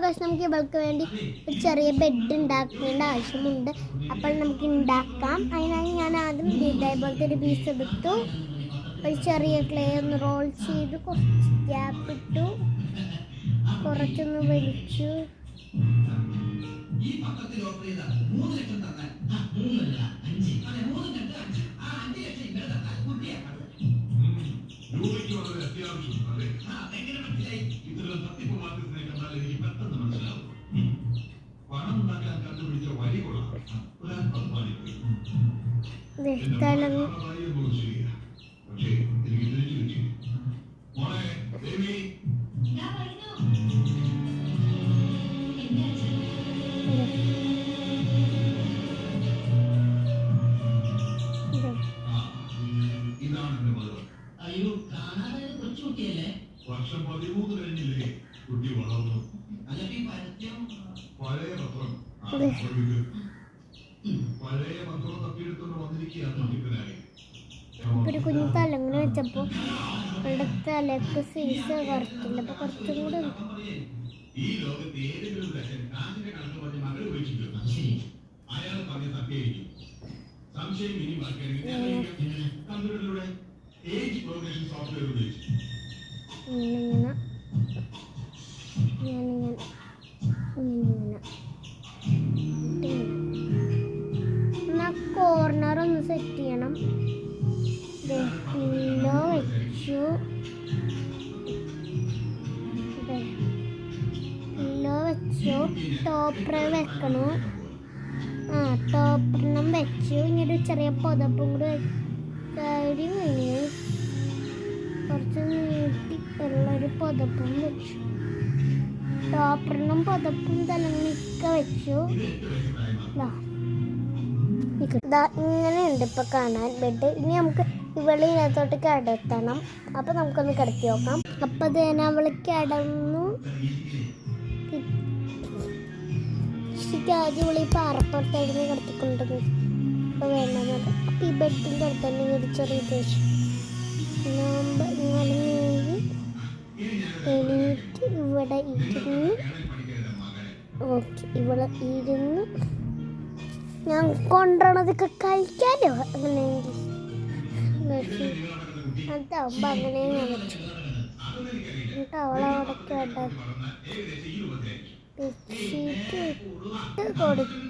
പക്ഷെ നമുക്ക് ഇവൾക്ക് വേണ്ടി ഒരു ചെറിയ ബെഡ് ഉണ്ടാക്കേണ്ട ആവശ്യമുണ്ട്. അപ്പോൾ നമുക്ക് ഉണ്ടാക്കാം. അതിനായി ഞാൻ ആദ്യം ഇതേപോലത്തെ ഒരു പീസ് എടുത്തു. ഒരു ചെറിയ ക്ലേ ഒന്ന് റോൾ ചെയ്ത് കുറച്ച് ഗ്യാപ്പ് ഇട്ടു, കുറച്ചൊന്ന് വലിച്ചു. വർഷം 13 കഴിഞ്ഞില്ലേ കുട്ടി വളർന്നു. പഴയ പത്രം തപ്പിയെടുത്തോണ്ട് വന്നിരിക്കുകയാണ്. ഒരു കുഞ്ഞു തലങ്ങനെ വെച്ചപ്പോൾ അവളുടെ തലക്ക് സൈസ് കറക്റ്റില്ല. അപ്പൊ കുറച്ചും കൂടെ ഈ ലോകത്ത് ഏതെങ്കിലും കാശിന്റെ കണക്ക് പറഞ്ഞ് മകൾ ഉപേക്ഷിക്കുന്നു. അയാൾ പറഞ്ഞ സത്യായിരിക്കും. സംശയം ഇനി ബാക്കിയാണെങ്കിൽ കമ്പ്യൂട്ടറിലൂടെ ഏജ് പ്രോഗ്രഷൻ സോഫ്റ്റ്വെയർ ഉപയോഗിച്ചു കോർണർ ഒന്ന് സെറ്റ് ചെയ്യണം. പില്ലോ വെച്ചു, ടോപ്പർ വെക്കണു. ടോപ്പറിനും വെച്ചു. ഇനി ഒരു ചെറിയ പുതപ്പും കൂടി കഴിഞ്ഞു. കുറച്ച് നീട്ടിയുള്ളൊരു പുതപ്പും വെച്ചു. ടോപ്പറിനും പുതപ്പും തലങ്ങണിയൊക്കെ വെച്ചു. ഇങ്ങനെയുണ്ട് ഇപ്പൊ കാണാൻ ബെഡ്. ഇനി നമുക്ക് ഇവളെ ഇതിനകത്തോട്ട് കിടത്തണം. അപ്പൊ നമുക്കൊന്ന് കിടത്തി നോക്കാം. അപ്പൊ തന്നെ അവള് കിടന്നു. ആദ്യം ഇവള് ഈ പാറപ്പുറത്തായിരുന്നു കിടത്തിക്കൊണ്ടത്. അപ്പൊ വേണ്ടെന്നത്. അപ്പൊ ഈ ബെഡിന്റെ അടുത്ത് തന്നെ ഒരു ചെറിയ ദേശം എണീറ്റ് ഇവിടെ ഇരുന്ന്. ഓക്കെ, ഇവിടെ ഇരുന്ന് ഞാൻ കൊണ്ടുവരണതൊക്കെ കഴിക്കാലോ. അങ്ങനെയെങ്കിൽ അതാവുമ്പോ അങ്ങനെ ഞാൻ വെച്ചു. എന്നിട്ട് അവളവിടെ കിടത്തിട്ട് ഇട്ട് കൊടുത്തു.